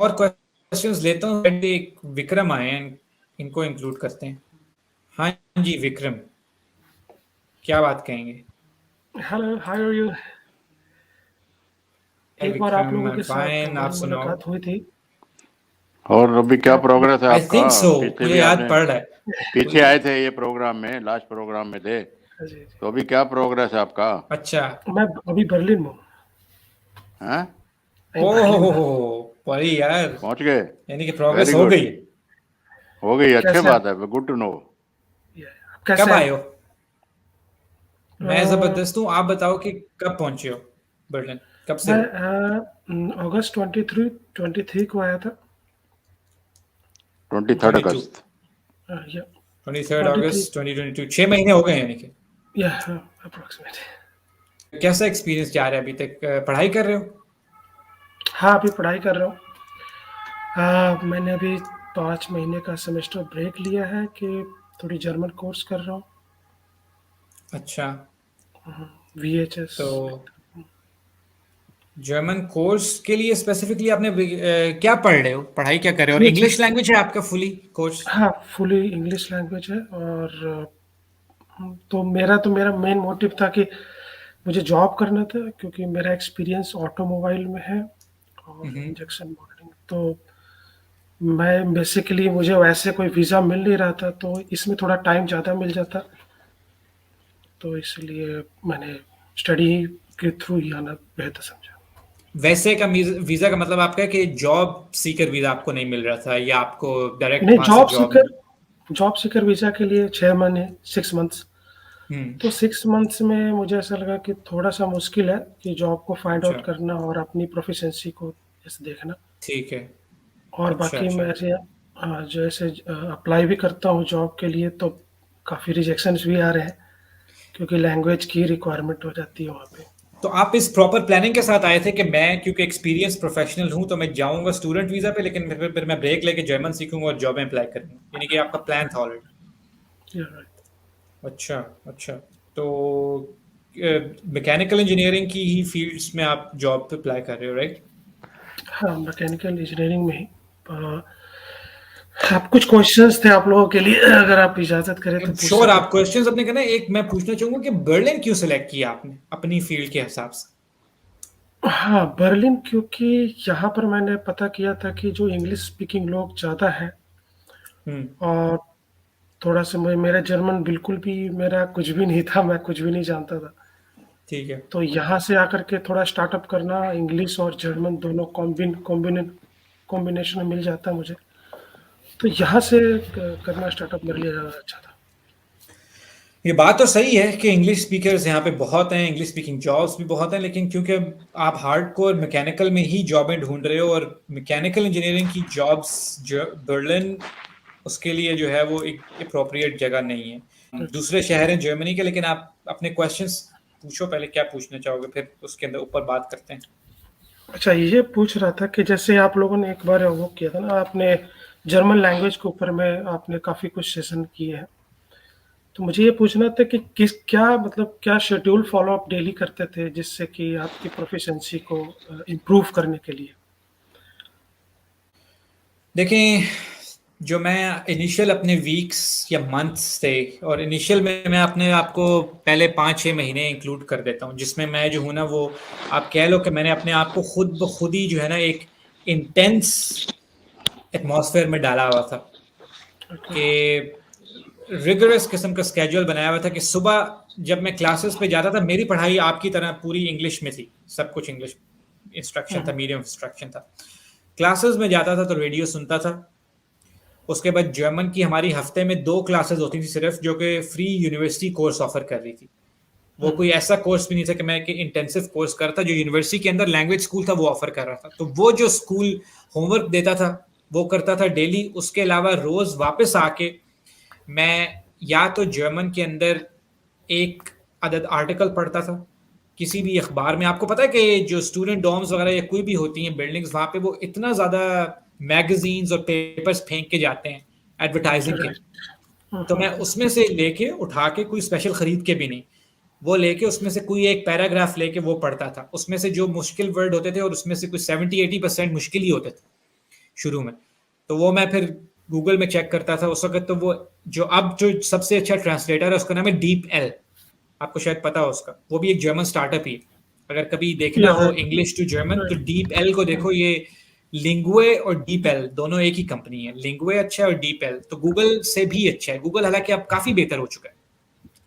और क्वेश्चंस लेता हूँ। एक विक्रम आए हैं, इनको इंक्लूड करते हैं। हाँ जी विक्रम, क्या बात कहेंगे? Hello, how are you? एक बार आप विक्रम, लोगों आई एम के साथ फाइन, आप हमारी सुनाओ। मुलाकात हुई थी। और अभी क्या आप प्रोग्रेस है आई आपका? थिंक सो, पीछे मुझे भी याद आपने पड़ रहा है। पीछे आए थे ये प्रोग्राम में, लास्ट प्रोग्राम में थे। जी जी। तो अभी क्या प्रोग्रेस है आपका? अच्छा। मैं अभी बर्लिन में हूँ। हैं? नहीं, ओह बर्लिन हो में। हो बड़ी यार, पहुंच गए? यानी कि प्रोग्रेस वेरी हो गुड। गई। हो गई, अच्छे कैसे बात आप? है, गुड टू नो। आप कैसे कब हैं? आए हो? मैं जबरदस्त हूँ, आप बताओ कि कब पहुंचे हो बर्लिन, कब से मैं हो? अगस्त 23 को आया था। 23 22, अगस्त। या 23 23। अगस्त 2022, 6 महीने हो गए यानी कि। या अप्रोक्सीमेट। कैसा एक्सपीरियंस जा रहा है अभी तक? पढ़ाई कर रहे हो? हाँ, अभी पढ़ाई कर रहा हूँ। मैंने अभी 5 महीने का सेमेस्टर ब्रेक लिया है कि थोड़ी जर्मन कोर्स कर रहा हूँ। अच्छा। VHS। तो जर्मन कोर्स के लिए स्पेसिफिकली आपने क्या पढ़ रहे हो, पढ़ाई क्या कर रहे हो, और VHS। इंग्लिश लैंग्वेज है आपका फुली कोर्स? हाँ, फुली इंग्लिश लैंग्वेज है। और तो मेरा मेन मोटिव था कि मुझे जॉब करना था, क्योंकि मेरा एक्सपीरियंस ऑटोमोबाइल में है और हम्म। Injection moulding. तो मैं बेसिकली, मुझे वैसे कोई वीज़ा मिल नहीं रहा था, तो इसमें थोड़ा टाइम ज़्यादा मिल जाता। तो इसलिए मैंने स्टडी के थ्रू ही आना बेहतर समझा। वैसे का वीजा का मतलब आपका है कि जॉब सीकर वीजा आपको नहीं मिल रहा था, या आपको डायरेक्ट नहीं, वहां से job job? Sikar. Job seeker visa के लिए 6 महीने, 6 मंथ्स। हम्म। तो 6 मंथ्स में मुझे ऐसा लगा कि थोड़ा सा मुश्किल है कि जॉब को फाइंड अच्छा। आउट करना और अपनी प्रोफिशिएंसी को जैसे देखना। ठीक है। और अच्छा बाकी अच्छा। मैं ऐसे जैसे अप्लाई भी करता हूँ जॉब के लिए, तो काफ़ी रिजेक्शंस भी आ रहे हैं, क्योंकि लैंग्वेज की रिक्वायरमेंट हो जाती है वहाँ पे। तो आप इस प्रॉपर प्लानिंग के साथ आए थे कि मैं क्योंकि एक्सपीरियंस प्रोफेशनल हूं तो मैं जाऊंगा स्टूडेंट वीजा पे, लेकिन फिर मैं ब्रेक लेके जर्मन सीखूंगा और जॉब में अप्लाई करूंगा, यानी कि आपका प्लान था ऑलरेडी? Yeah, अच्छा अच्छा। तो मैकेनिकल इंजीनियरिंग की ही फील्ड्स में आप जॉब पे अप्लाई कर रहे हो, राइट? हाँ, मैकेनिकल इंजीनियरिंग में ही। अ, आप कुछ क्वेश्चंस थे आप लोगों के लिए, अगर आप इजाज़त करें तो पूछ श्योर, सकते आप हैं। क्वेश्चंस अपने करना। एक मैं पूछना चाहूंगा कि बर्लिन क्यों सिलेक्ट किया आपने अपनी फील्ड के हिसाब से? हाँ, बर्लिन, क्योंकि यहाँ पर मैंने पता किया था कि जो इंग्लिश स्पीकिंग लोग ज़्यादा हैं। हम्म। और थोड़ा सा मेरा जर्मन बिल्कुल भी, मेरा कुछ भी नहीं था, मैं कुछ भी नहीं जानता था। ठीक है। तो यहाँ से आकर के थोड़ा स्टार्टअप करना, इंग्लिश और जर्मन दोनों कॉम्बिनेशन में मिल जाता मुझे। तो यहाँ से करना स्टार्टअप मेरे लिए ज़्यादा अच्छा था। ये बात तो सही है कि इंग्लिश स्पीकर्स यहाँ पे बहुत हैं, इंग्लिश स्पीकिंग जॉब्स भी बहुत हैं, लेकिन क्योंकि आप हार्डकोर मैकेनिकल में ही जॉबें ढूंढ रहे हो और मैकेनिकल इंजीनियरिंग की जॉब्स जो बर्लिन, उसके लिए जो है वो एक अप्रोप्रिएट जगह नहीं है। अच्छा। दूसरे शहर हैं जर्मनी के, लेकिन आप अपने क्वेश्चंस पूछो पहले, क्या पूछना चाहोगे, फिर उसके अंदर ऊपर बात करते हैं। अच्छा, ये पूछ रहा था कि जैसे आप लोगों ने एक बार वो किया था ना, आपने जर्मन लैंग्वेज के ऊपर में आपने काफ़ी कुछ सेशन किए हैं। तो मुझे ये पूछना था कि किस क्या मतलब क्या शेड्यूल फॉलो आप डेली करते थे, जिससे कि आपकी प्रोफिशिएंसी को इम्प्रूव करने के लिए? देखें, जो मैं इनिशियल अपने वीक्स या मंथ्स थे, और इनिशियल में मैं अपने आप को पहले 5-6 महीने इंक्लूड कर देता हूँ, जिसमें मैं जो हूँ ना वो, आप कह लो कि मैंने अपने आप को खुद ब खुद ही जो है ना एक इंटेंस एटमॉस्फेयर में डाला हुआ था, ओके। कि रिगरस किस्म का स्केड्यूल बनाया हुआ था कि सुबह जब मैं क्लासेस पे जाता था, मेरी पढ़ाई आपकी तरह पूरी इंग्लिश में थी, सब कुछ इंग्लिश इंस्ट्रक्शन था, हम्म, मीडियम इंस्ट्रक्शन था। क्लासेस में जाता था तो रेडियो सुनता था। उसके बाद जर्मन की हमारी हफ्ते में 2 क्लासेस होती थी सिर्फ, जो कि फ्री यूनिवर्सिटी कोर्स ऑफर कर रही थी। वो हम्म, कोई ऐसा कोर्स भी नहीं था कि मैं कि इंटेंसिव कोर्स करता, जो यूनिवर्सिटी के अंदर लैंग्वेज स्कूल था वो ऑफर कर रहा था। तो वो जो स्कूल होमवर्क देता था वो करता था डेली। उसके अलावा रोज वापस आके मैं या तो जर्मन के अंदर एक अदद आर्टिकल पढ़ता था किसी भी अखबार में। आपको पता है कि जो स्टूडेंट डॉर्म्स वगैरह या कोई भी होती हैं बिल्डिंग्स, वहां पे वो इतना ज्यादा मैगजीन्स और पेपर्स फेंक के जाते हैं एडवर्टाइजिंग के। राइट। तो मैं उसमें से लेके उठा के, कोई स्पेशल खरीद के भी नहीं, वो लेके उसमें से कोई एक पैराग्राफ लेके वो पढ़ता था। उसमें से जो मुश्किल वर्ड होते थे, और उसमें से कुछ 70-80% मुश्किल ही होते थे, शुरू में। तो वो मैं फिर गूगल में चेक करता था उस वक्त। तो वो जो सबसे अच्छा ट्रांसलेटर है उसका नाम है डीप एल, आपको शायद पता हो उसका। वो भी एक जर्मन स्टार्टअप ही है। अगर कभी देखना या हो इंग्लिश टू जर्मन तो राइट। डीप एल को देखो। ये लिंगुए और डीप एल दोनों एक ही कंपनी है। लिंगुए अच्छा है और डीप एल तो गूगल से भी अच्छा है। गूगल हालांकि अब काफी बेहतर हो चुका है।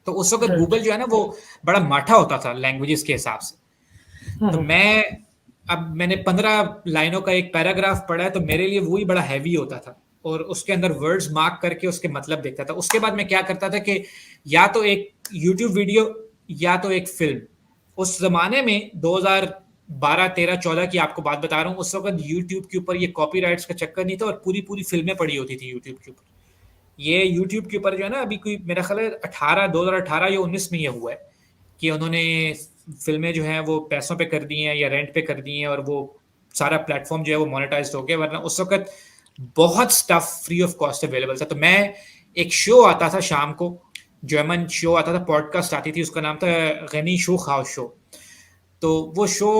तो उस वक्त राइट। गूगल जो है ना वो बड़ा माठा होता था लैंग्वेजेस के हिसाब से। तो मैंने 15 लाइनों का एक पैराग्राफ पढ़ा है तो मेरे लिए वही बड़ा हैवी होता था। और उसके अंदर वर्ड्स मार्क करके उसके मतलब देखता था। उसके बाद मैं क्या करता था कि या तो एक यूट्यूब वीडियो या तो एक फिल्म। उस जमाने में 2012 13 14 की आपको बात बता रहा हूँ। उस वक्त यूट्यूब के ऊपर ये कॉपीराइट्स का चक्कर नहीं था और पूरी पूरी फिल्में पड़ी होती थी यूट्यूब के ऊपर। ये यूट्यूब के ऊपर जो है ना अभी कोई मेरा ख्याल है 2018 या 19 में ये हुआ है कि उन्होंने फिल्में जो हैं वो पैसों पे कर दी हैं या रेंट पे कर दी हैं और वो सारा प्लेटफॉर्म जो है वो मोनेटाइज हो गया। वरना उस वक्त बहुत stuff free of cost available था। तो मैं एक शो आता था शाम को, जर्मन शो आता था, पॉडकास्ट आती थी, उसका नाम था गनी शो खाओ शो। तो वो शो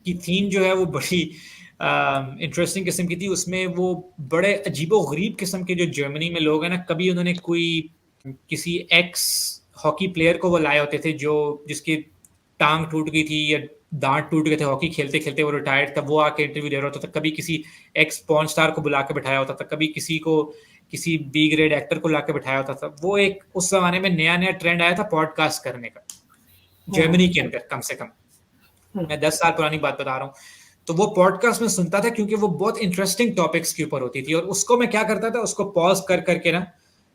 की थीम जो है वो बड़ी इंटरेस्टिंग किस्म की थी। उसमें वो बड़े अजीबो गरीब किस्म के जो जर्मनी में लोग हैं ना, कभी उन्होंने कोई किसी एक्स हॉकी प्लेयर को वो लाए होते थे जो जिसकी टांग टूट गई थी या दांत टूट गए थे हॉकी खेलते खेलते, वो रिटायर्ड था, वो आके इंटरव्यू दे रहा होता था। कभी किसी एक्स पॉर्न स्टार को बुला के बैठाया होता था, कभी किसी बी ग्रेड एक्टर को ला के बैठाया होता था। वो एक उस जमाने में नया नया ट्रेंड आया था पॉडकास्ट करने का जर्मनी के अंदर। कम से कम मैं 10 साल पुरानी बात बता रहा हूँ। तो वो पॉडकास्ट में सुनता था क्योंकि वो बहुत इंटरेस्टिंग टॉपिक्स के ऊपर होती थी। और उसको मैं क्या करता था, उसको पॉज कर करके ना,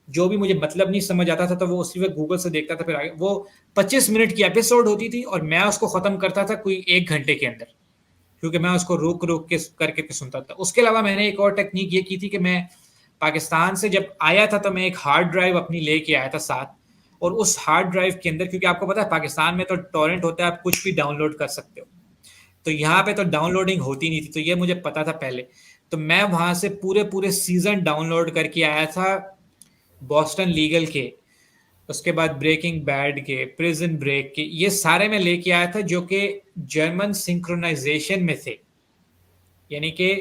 जो भी मुझे मतलब नहीं समझ आता था तो वो उसी वक्त गूगल से देखता था। फिर आगे वो 25 मिनट की एपिसोड होती थी और मैं उसको खत्म करता था कोई 1 घंटे के अंदर, क्योंकि मैं उसको रोक रोक के करके सुनता था। उसके अलावा मैंने एक और टेक्निक ये की थी कि मैं पाकिस्तान से जब आया था तो मैं एक हार्ड ड्राइव अपनी लेके आया था साथ। और उस हार्ड ड्राइव के अंदर, क्योंकि आपको पता है पाकिस्तान में तो टॉरेंट होता है, आप कुछ भी डाउनलोड कर सकते हो, तो यहाँ पे तो डाउनलोडिंग होती नहीं थी। तो ये मुझे पता था पहले। तो मैं वहां से पूरे पूरे सीजन डाउनलोड करके आया था, बॉस्टन लीगल के, उसके बाद ब्रेकिंग बैड के, प्रिजन ब्रेक के, ये सारे मैं लेके आया था जो कि जर्मन सिंक्रोनाइजेशन में थे। यानी कि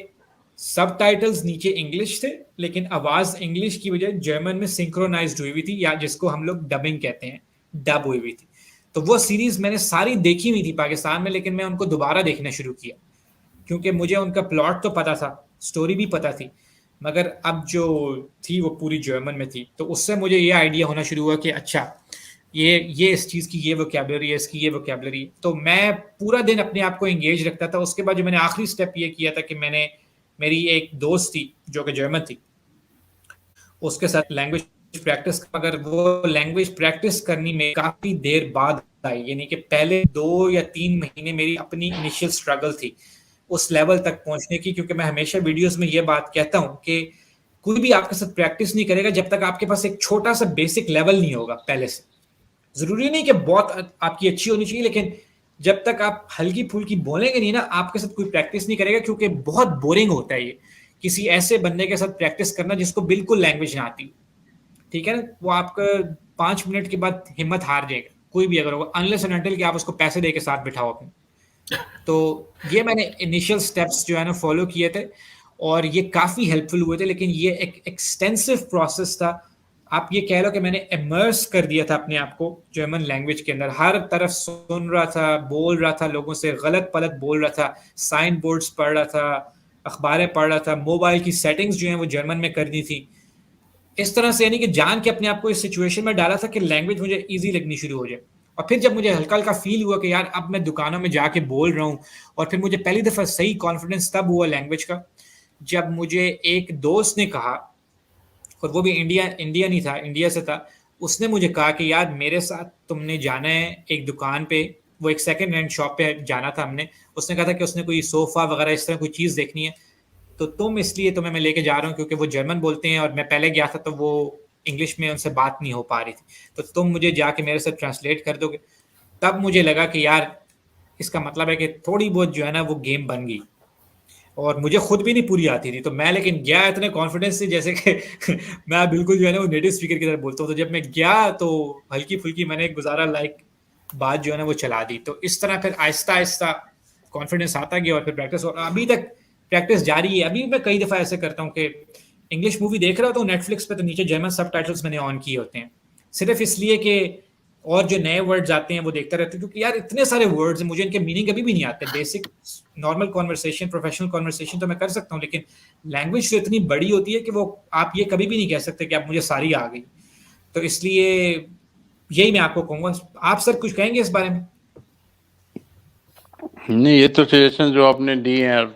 सब टाइटल्स नीचे इंग्लिश थे लेकिन आवाज इंग्लिश की बजाय जर्मन में सिंक्रोनाइज्ड हुई थी, या जिसको हम लोग डबिंग कहते हैं, डब हुई हुई थी। तो वो सीरीज मैंने सारी देखी हुई थी पाकिस्तान में, लेकिन मैं उनको दोबारा देखना शुरू किया क्योंकि मुझे उनका प्लॉट तो पता था, स्टोरी भी पता थी, मगर अब जो थी वो पूरी जर्मन में थी। तो उससे मुझे ये आइडिया होना शुरू हुआ कि अच्छा ये इस चीज़ की ये वोकैबुलरी है, इसकी ये वोकैबुलरी। तो मैं पूरा दिन अपने आप को एंगेज रखता था। उसके बाद जो मैंने आखिरी स्टेप ये किया था कि मेरी एक दोस्त थी जो कि जर्मन थी, उसके साथ लैंग्वेज प्रैक्टिस, अगर वो लैंग्वेज प्रैक्टिस करनी में काफी देर बाद आई, यानी कि पहले 2 या 3 महीने मेरी अपनी इनिशियल स्ट्रगल थी उस लेवल तक पहुंचने की। क्योंकि मैं हमेशा वीडियोस में ये बात कहता हूं कि कोई भी आपके साथ प्रैक्टिस नहीं करेगा जब तक आपके पास एक छोटा सा बेसिक लेवल नहीं होगा पहले से। जरूरी नहीं कि बहुत आपकी अच्छी होनी चाहिए, लेकिन जब तक आप हल्की फुल्की बोलेंगे नहीं ना, आपके साथ कोई प्रैक्टिस नहीं करेगा। क्योंकि बहुत बोरिंग होता है ये किसी ऐसे बंदे के साथ प्रैक्टिस करना जिसको बिल्कुल लैंग्वेज ना आती, ठीक है ना। वो आपका 5 मिनट के बाद हिम्मत हार जाएगा, कोई भी अगर होगा, अनलेस एंड अनटिल कि आप उसको पैसे दे के साथ बिठाओ अपने। तो ये मैंने इनिशियल स्टेप्स जो है ना फॉलो किए थे और ये काफी हेल्पफुल हुए थे। लेकिन ये एक एक्सटेंसिव प्रोसेस था। आप ये कह लो कि मैंने इमर्स कर दिया था अपने आप को जर्मन लैंग्वेज के अंदर। हर तरफ सुन रहा था, बोल रहा था, लोगों से गलत पलत बोल रहा था, साइन बोर्ड्स पढ़ रहा था, अखबारें पढ़ रहा था, मोबाइल की सेटिंग्स जो है वो जर्मन में करनी थी। इस तरह से यानी कि जान के अपने आप को इस सिचुएशन में डाला था कि लैंग्वेज मुझे इजी लगनी शुरू हो जाए। और फिर जब मुझे हल्का हल्का फील हुआ कि यार अब मैं दुकानों में जाके बोल रहा हूँ, और फिर मुझे पहली दफा सही कॉन्फिडेंस तब हुआ लैंग्वेज का जब मुझे एक दोस्त ने कहा, और वो भी इंडियन ही था, इंडिया से था। उसने मुझे कहा कि यार मेरे साथ तुमने जाना है एक दुकान पे, वो एक सेकंड हैंड शॉप पे जाना था हमने। उसने कहा था कि उसने कोई सोफा वगैरह इस तरह कोई चीज़ देखनी है, तो तुम्हें मैं लेके जा रहा हूँ क्योंकि वो जर्मन बोलते हैं और मैं पहले गया था तो वो इंग्लिश में उनसे बात नहीं हो पा रही थी, तो तुम मुझे जाके मेरे साथ ट्रांसलेट कर दोगे। तब मुझे लगा कि यार इसका मतलब है कि थोड़ी बहुत जो है ना वो गेम बन गई। और मुझे खुद भी नहीं पूरी आती थी, तो मैं लेकिन गया इतने कॉन्फिडेंस से जैसे कि मैं बिल्कुल जो है ना वो नेटिव स्पीकर की तरह बोलता हूँ। तो जब मैं गया तो हल्की फुल्की मैंने गुजारा लाइक बात जो है ना वो चला दी। तो इस तरह फिर आहिस्ता आहिस्ता कॉन्फिडेंस आता गया और फिर प्रैक्टिस। और अभी तक प्रैक्टिस जारी है। अभी मैं कई दफा ऐसे करता हूँ कि इंग्लिश मूवी देख रहा होता हूँ नेटफ्लिक्स पे, तो नीचे जर्मन सबटाइटल्स मैंने ऑन किए होते हैं, सिर्फ इसलिए कि और जो नए वर्ड्स आते हैं वो देखता रहता हूँ, क्योंकि यार इतने सारे वर्ड्स हैं, मुझे इनके मीनिंग अभी भी नहीं आते। Basic normal conversation, professional conversation तो मैं कर सकता हूँ, लेकिन लैंग्वेज तो इतनी बड़ी होती है कि वो आप ये कभी भी नहीं कह सकते कि आप मुझे सारी आ गई। तो इसलिए यही मैं आपको कहूंगा। आप सर कुछ कहेंगे इस बारे में? नहीं, ये तो सजेशन जो आपने दी हैं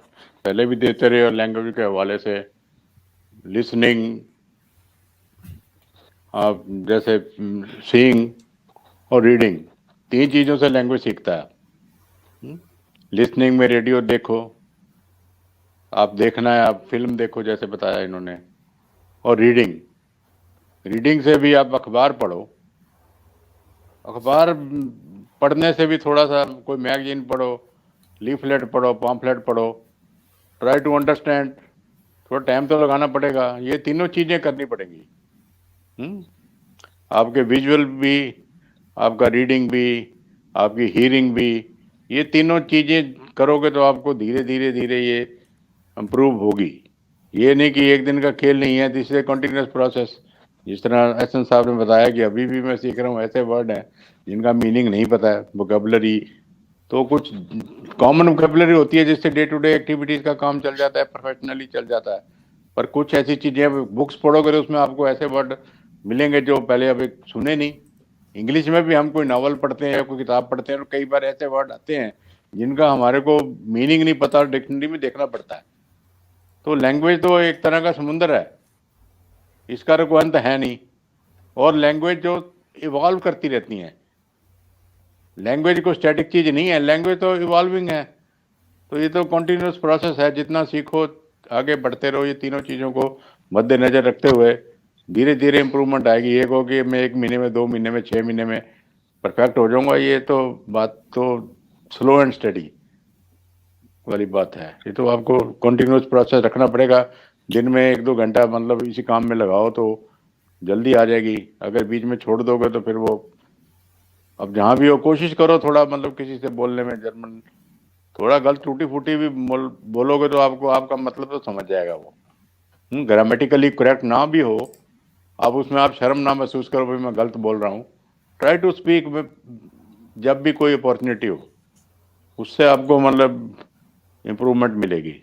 पहले भी देते रहे, और लैंग्वेज के हवाले से लिसनिंग, आप जैसे सीइंग और रीडिंग, 3 चीज़ों से लैंग्वेज सीखता है। लिसनिंग में रेडियो देखो, आप देखना है, आप फिल्म देखो जैसे बताया इन्होंने, और रीडिंग से भी आप अखबार पढ़ो। अखबार पढ़ने से भी थोड़ा सा कोई मैगजीन पढ़ो, लीफलेट पढ़ो, पॉम्फलेट पढ़ो, ट्राई टू अंडरस्टैंड, थोड़ा टाइम तो लगाना पड़ेगा। ये तीनों चीज़ें करनी पड़ेंगी। आपके विजुअल भी, आपका रीडिंग भी, आपकी हीयरिंग भी, ये तीनों चीज़ें करोगे तो आपको धीरे धीरे धीरे ये इम्प्रूव होगी। ये नहीं कि एक दिन का खेल नहीं है, दिस इज कंटिन्यूस प्रोसेस। जिस तरह एहसन साहब ने बताया कि अभी भी मैं सीख रहा हूँ, ऐसे वर्ड हैं जिनका मीनिंग नहीं पता है, वोकेबलरी तो कुछ कॉमन वोकेबलरी होती है जिससे डे टू डे एक्टिविटीज़ का काम चल जाता है, प्रोफेशनली चल जाता है। पर कुछ ऐसी चीज़ें बुक्स पढ़ोगे तो उसमें आपको ऐसे वर्ड मिलेंगे जो पहले अभी सुने नहीं। इंग्लिश में भी हम कोई नावल पढ़ते हैं या कोई किताब पढ़ते हैं तो कई बार ऐसे वर्ड आते हैं जिनका हमारे को मीनिंग नहीं पता, डिक्शनरी में देखना पड़ता है। तो लैंग्वेज तो एक तरह का समुंदर है, इसका तो कोई अंत है नहीं। और लैंग्वेज जो इवॉल्व करती रहती हैं, लैंग्वेज को स्टैटिक चीज़ नहीं है, लैंग्वेज तो इवॉल्विंग है। तो ये तो कंटिन्यूस प्रोसेस है, जितना सीखो आगे बढ़ते रहो। ये तीनों चीज़ों को मद्देनजर रखते हुए धीरे धीरे इम्प्रूवमेंट आएगी। एक हो कि मैं 1 महीने में, 2 महीने में, 6 महीने में परफेक्ट हो जाऊंगा, ये तो बात तो स्लो एंड स्टडी वाली बात है। ये तो आपको कंटिन्यूस प्रोसेस रखना पड़ेगा। दिन में 1-2 घंटा मतलब इसी काम में लगाओ तो जल्दी आ जाएगी। अगर बीच में छोड़ दोगे तो फिर वो, अब जहाँ भी हो कोशिश करो थोड़ा, मतलब किसी से बोलने में जर्मन थोड़ा गलत टूटी फूटी भी बोलोगे तो आपको आपका मतलब तो समझ जाएगा वो। ग्रामेटिकली करेक्ट ना भी हो, अब उसमें आप शर्म ना महसूस करो भाई मैं गलत बोल रहा हूँ। ट्राई टू स्पीक जब भी कोई अपॉर्चुनिटी हो, उससे आपको मतलब इम्प्रूवमेंट मिलेगी।